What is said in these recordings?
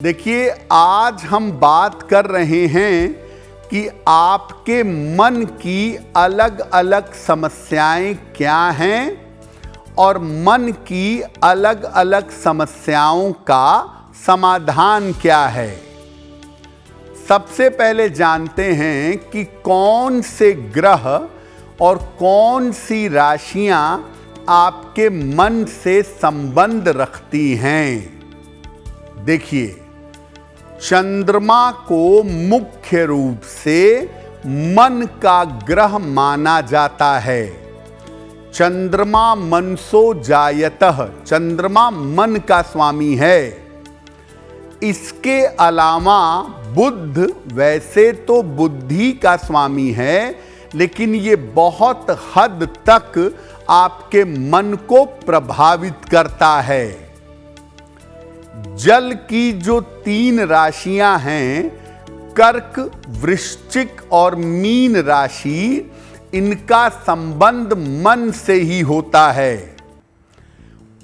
देखिए, आज हम बात कर रहे हैं कि आपके मन की अलग अलग समस्याएं क्या हैं और मन की अलग अलग समस्याओं का समाधान क्या है। सबसे पहले जानते हैं कि कौन से ग्रह और कौन सी राशियां आपके मन से संबंध रखती हैं। देखिए, चंद्रमा को मुख्य रूप से मन का ग्रह माना जाता है। चंद्रमा मनसो जायतः, चंद्रमा मन का स्वामी है। इसके अलावा बुध वैसे तो बुद्धि का स्वामी है, लेकिन ये बहुत हद तक आपके मन को प्रभावित करता है। जल की जो 3 राशियां हैं, कर्क, वृश्चिक और मीन राशि, इनका संबंध मन से ही होता है।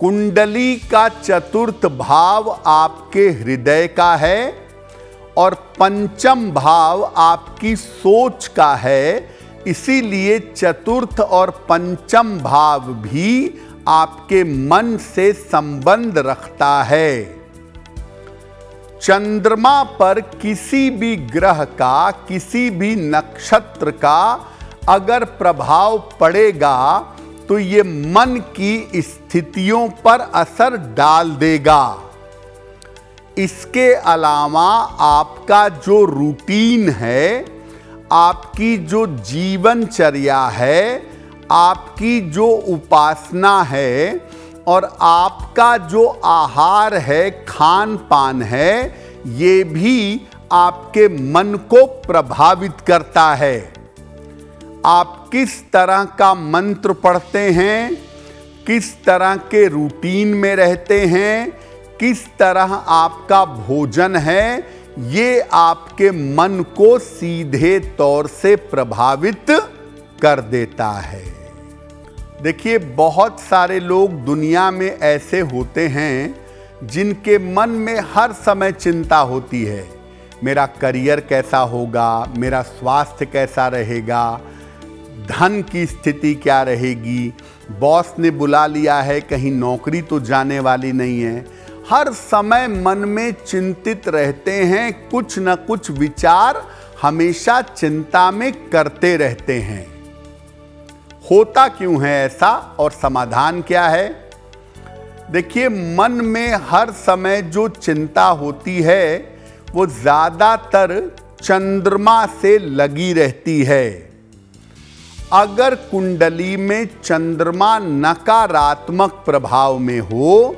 कुंडली का 4th भाव आपके हृदय का है और 5th भाव आपकी सोच का है। इसीलिए 4th और 5th भाव भी आपके मन से संबंध रखता है। चंद्रमा पर किसी भी ग्रह का, किसी भी नक्षत्र का अगर प्रभाव पड़ेगा तो ये मन की स्थितियों पर असर डाल देगा। इसके अलावा आपका जो रूटीन है, आपकी जो जीवनचर्या है, आपकी जो उपासना है और आपका जो आहार है, खान पान है, ये भी आपके मन को प्रभावित करता है। आप किस तरह का मंत्र पढ़ते हैं, किस तरह के रूटीन में रहते हैं, किस तरह आपका भोजन है, ये आपके मन को सीधे तौर से प्रभावित कर देता है। देखिए, बहुत सारे लोग दुनिया में ऐसे होते हैं जिनके मन में हर समय चिंता होती है। मेरा करियर कैसा होगा, मेरा स्वास्थ्य कैसा रहेगा, धन की स्थिति क्या रहेगी, बॉस ने बुला लिया है, कहीं नौकरी तो जाने वाली नहीं है। हर समय मन में चिंतित रहते हैं, कुछ न कुछ विचार हमेशा चिंता में करते रहते हैं। होता क्यों है ऐसा और समाधान क्या है? देखिए, मन में हर समय जो चिंता होती है वो ज़्यादातर चंद्रमा से लगी रहती है। अगर कुंडली में चंद्रमा नकारात्मक प्रभाव में हो,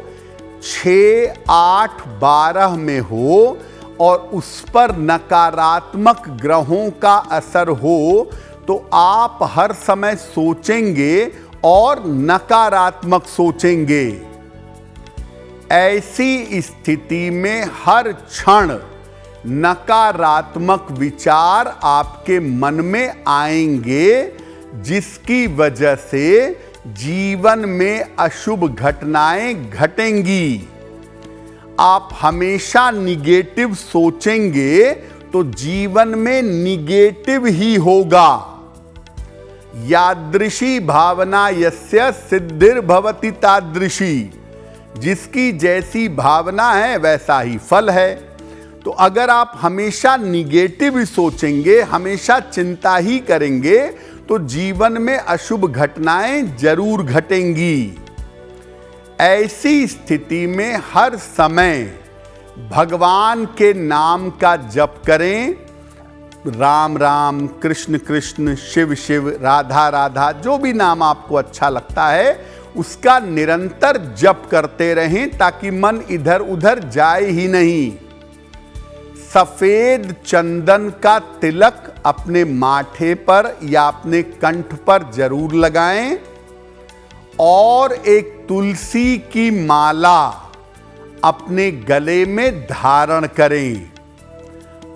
6, 8, 12 में हो और उस पर नकारात्मक ग्रहों का असर हो, तो आप हर समय सोचेंगे और नकारात्मक सोचेंगे। ऐसी स्थिति में हर क्षण नकारात्मक विचार आपके मन में आएंगे, जिसकी वजह से जीवन में अशुभ घटनाएं घटेंगी। आप हमेशा निगेटिव सोचेंगे तो जीवन में निगेटिव ही होगा। यादृशी भावना यस्य सिद्धिर्भवति तादृशी, जिसकी जैसी भावना है वैसा ही फल है। तो अगर आप हमेशा निगेटिव सोचेंगे, हमेशा चिंता ही करेंगे, तो जीवन में अशुभ घटनाएं जरूर घटेंगी। ऐसी स्थिति में हर समय भगवान के नाम का जप करें। राम राम, कृष्ण कृष्ण, शिव शिव, राधा राधा, जो भी नाम आपको अच्छा लगता है उसका निरंतर जप करते रहें, ताकि मन इधर उधर जाए ही नहीं। सफेद चंदन का तिलक अपने माथे पर या अपने कंठ पर जरूर लगाएं और एक तुलसी की माला अपने गले में धारण करें।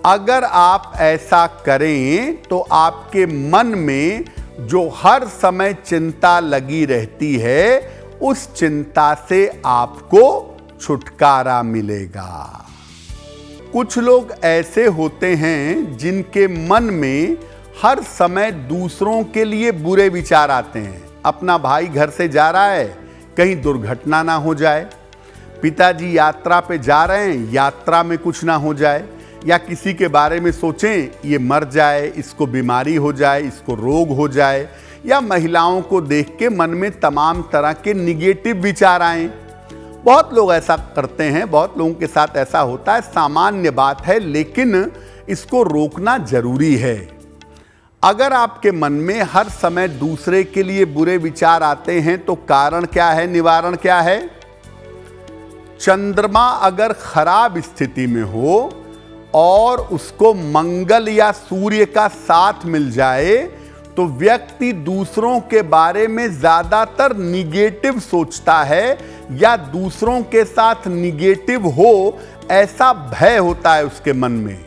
अगर आप ऐसा करें तो आपके मन में जो हर समय चिंता लगी रहती है, उस चिंता से आपको छुटकारा मिलेगा। कुछ लोग ऐसे होते हैं जिनके मन में हर समय दूसरों के लिए बुरे विचार आते हैं। अपना भाई घर से जा रहा है, कहीं दुर्घटना ना हो जाए, पिताजी यात्रा पे जा रहे हैं, यात्रा में कुछ ना हो जाए, या किसी के बारे में सोचें ये मर जाए, इसको बीमारी हो जाए, इसको रोग हो जाए, या महिलाओं को देख के मन में तमाम तरह के निगेटिव विचार आए। बहुत लोग ऐसा करते हैं, बहुत लोगों के साथ ऐसा होता है, सामान्य बात है, लेकिन इसको रोकना जरूरी है। अगर आपके मन में हर समय दूसरे के लिए बुरे विचार आते हैं तो कारण क्या है, निवारण क्या है? चंद्रमा अगर खराब स्थिति में हो और उसको मंगल या सूर्य का साथ मिल जाए तो व्यक्ति दूसरों के बारे में ज्यादातर निगेटिव सोचता है, या दूसरों के साथ निगेटिव हो ऐसा भय होता है उसके मन में।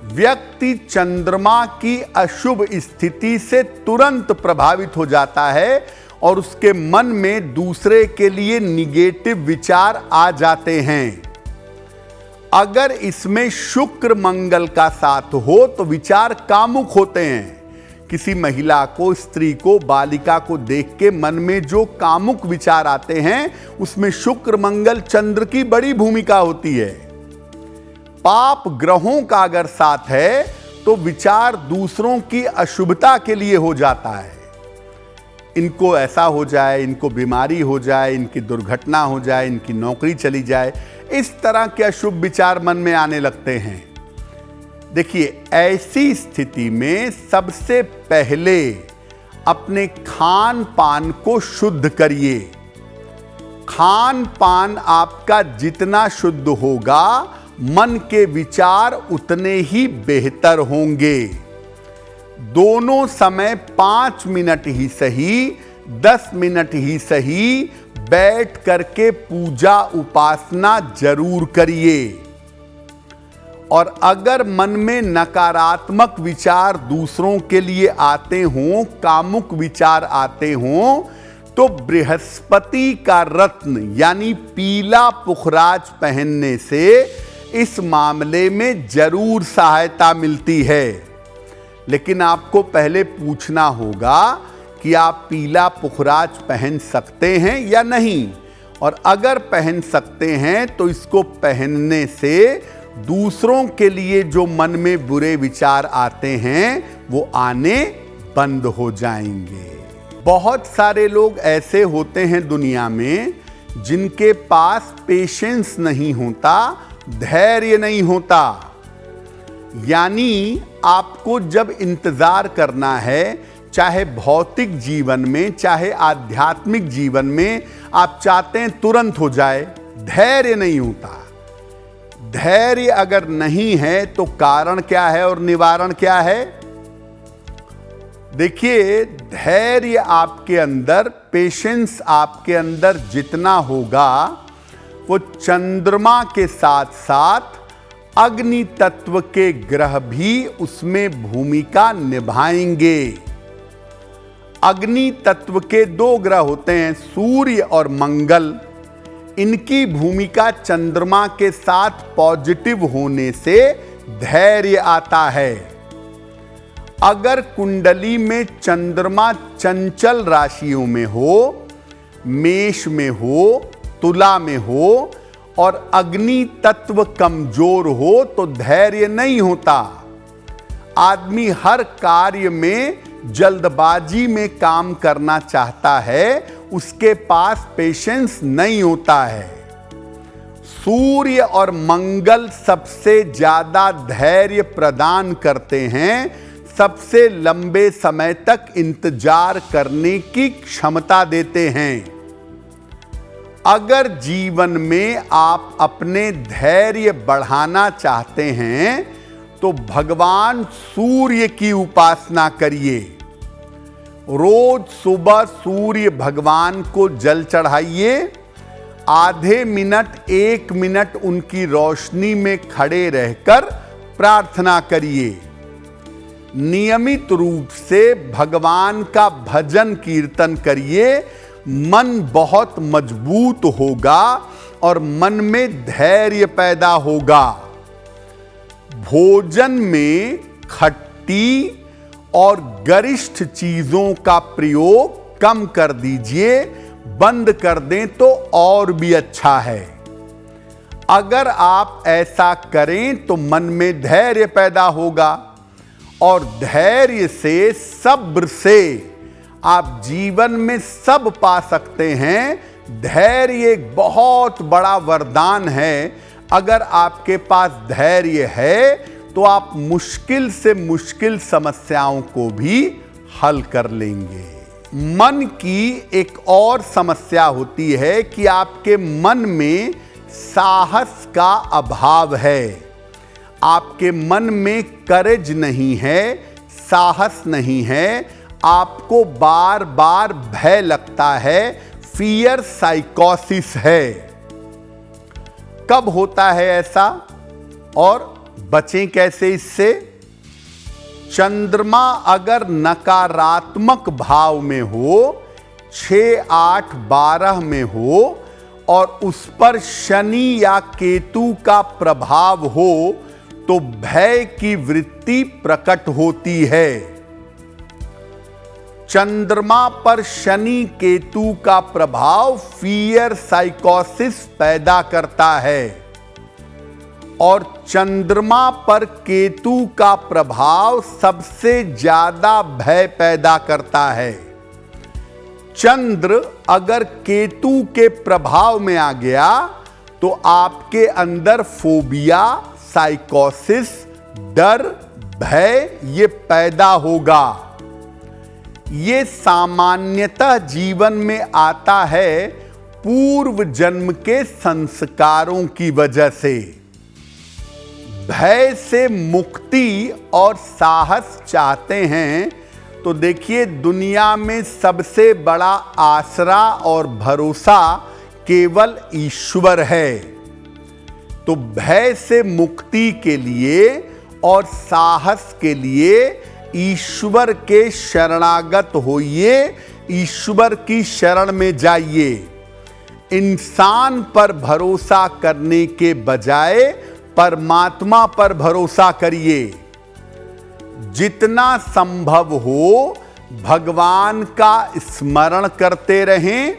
व्यक्ति चंद्रमा की अशुभ स्थिति से तुरंत प्रभावित हो जाता है और उसके मन में दूसरे के लिए निगेटिव विचार आ जाते हैं। अगर इसमें शुक्र मंगल का साथ हो तो विचार कामुक होते हैं। किसी महिला को, स्त्री को, बालिका को देख के मन में जो कामुक विचार आते हैं उसमें शुक्र मंगल चंद्र की बड़ी भूमिका होती है। पाप ग्रहों का अगर साथ है तो विचार दूसरों की अशुभता के लिए हो जाता है। इनको ऐसा हो जाए, इनको बीमारी हो जाए, इनकी दुर्घटना हो जाए, इनकी नौकरी चली जाए, इस तरह के अशुभ विचार मन में आने लगते हैं। देखिए, ऐसी स्थिति में सबसे पहले अपने खान पान को शुद्ध करिए। खान पान आपका जितना शुद्ध होगा, मन के विचार उतने ही बेहतर होंगे। दोनों समय 5 मिनट ही सही, 10 मिनट ही सही, बैठ करके पूजा उपासना जरूर करिए। और अगर मन में नकारात्मक विचार दूसरों के लिए आते हों, कामुक विचार आते हों, तो बृहस्पति का रत्न यानी पीला पुखराज पहनने से इस मामले में जरूर सहायता मिलती है। लेकिन आपको पहले पूछना होगा कि आप पीला पुखराज पहन सकते हैं या नहीं, और अगर पहन सकते हैं तो इसको पहनने से दूसरों के लिए जो मन में बुरे विचार आते हैं वो आने बंद हो जाएंगे। बहुत सारे लोग ऐसे होते हैं दुनिया में जिनके पास पेशेंस नहीं होता, धैर्य नहीं होता। यानी आपको जब इंतजार करना है, चाहे भौतिक जीवन में चाहे आध्यात्मिक जीवन में, आप चाहते हैं तुरंत हो जाए, धैर्य नहीं होता। धैर्य अगर नहीं है तो कारण क्या है और निवारण क्या है? देखिए, धैर्य आपके अंदर, पेशेंस आपके अंदर जितना होगा वो चंद्रमा के साथ साथ अग्नि तत्व के ग्रह भी उसमें भूमिका निभाएंगे। अग्नि तत्व के 2 ग्रह होते हैं, सूर्य और मंगल। इनकी भूमिका चंद्रमा के साथ पॉजिटिव होने से धैर्य आता है। अगर कुंडली में चंद्रमा चंचल राशियों में हो, मेष में हो, तुला में हो और अग्नि तत्व कमजोर हो तो धैर्य नहीं होता। आदमी हर कार्य में जल्दबाजी में काम करना चाहता है, उसके पास पेशेंस नहीं होता है। सूर्य और मंगल सबसे ज्यादा धैर्य प्रदान करते हैं, सबसे लंबे समय तक इंतजार करने की क्षमता देते हैं। अगर जीवन में आप अपने धैर्य बढ़ाना चाहते हैं तो भगवान सूर्य की उपासना करिए। रोज सुबह सूर्य भगवान को जल चढ़ाइए, आधे मिनट 1 मिनट उनकी रोशनी में खड़े रहकर प्रार्थना करिए। नियमित रूप से भगवान का भजन कीर्तन करिए, मन बहुत मजबूत होगा और मन में धैर्य पैदा होगा। भोजन में खट्टी और गरिष्ठ चीजों का प्रयोग कम कर दीजिए, बंद कर दें तो और भी अच्छा है। अगर आप ऐसा करें तो मन में धैर्य पैदा होगा और धैर्य से, सब्र से आप जीवन में सब पा सकते हैं। धैर्य एक बहुत बड़ा वरदान है। अगर आपके पास धैर्य है तो आप मुश्किल से मुश्किल समस्याओं को भी हल कर लेंगे। मन की एक और समस्या होती है कि आपके मन में साहस का अभाव है। आपके मन में करेज नहीं है, साहस नहीं है। आपको बार बार भय लगता है, फियर साइकोसिस है। कब होता है ऐसा और बचें कैसे इससे? चंद्रमा अगर नकारात्मक भाव में हो, 6, 8, 12 में हो और उस पर शनि या केतु का प्रभाव हो तो भय की वृत्ति प्रकट होती है। चंद्रमा पर शनि केतु का प्रभाव फियर साइकोसिस पैदा करता है और चंद्रमा पर केतु का प्रभाव सबसे ज्यादा भय पैदा करता है। चंद्र अगर केतु के प्रभाव में आ गया तो आपके अंदर फोबिया, साइकोसिस, डर, भय ये पैदा होगा। ये सामान्यतः जीवन में आता है पूर्व जन्म के संस्कारों की वजह से। भय से मुक्ति और साहस चाहते हैं तो देखिए, दुनिया में सबसे बड़ा आसरा और भरोसा केवल ईश्वर है। तो भय से मुक्ति के लिए और साहस के लिए ईश्वर के शरणागत होइए, ईश्वर की शरण में जाइए। इंसान पर भरोसा करने के बजाय परमात्मा पर भरोसा करिए। जितना संभव हो भगवान का स्मरण करते रहें।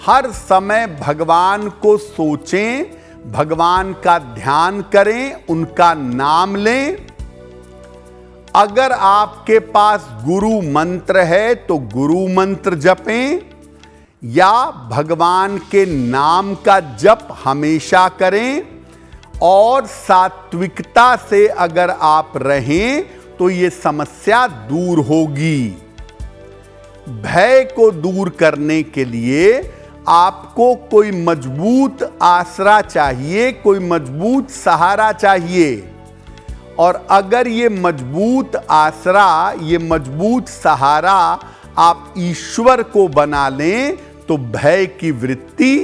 हर समय भगवान को सोचें, भगवान का ध्यान करें, उनका नाम लें। अगर आपके पास गुरु मंत्र है तो गुरु मंत्र जपें या भगवान के नाम का जप हमेशा करें। और सात्विकता से अगर आप रहें तो ये समस्या दूर होगी। भय को दूर करने के लिए आपको कोई मजबूत आसरा चाहिए, कोई मजबूत सहारा चाहिए। और अगर ये मजबूत आसरा, ये मजबूत सहारा आप ईश्वर को बना लें तो भय की वृत्ति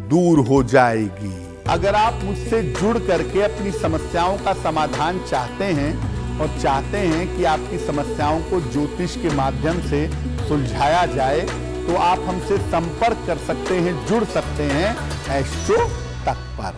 दूर हो जाएगी। अगर आप मुझसे जुड़ करके अपनी समस्याओं का समाधान चाहते हैं और चाहते हैं कि आपकी समस्याओं को ज्योतिष के माध्यम से सुलझाया जाए तो आप हमसे संपर्क कर सकते हैं, जुड़ सकते हैं एस्ट्रो तक पर।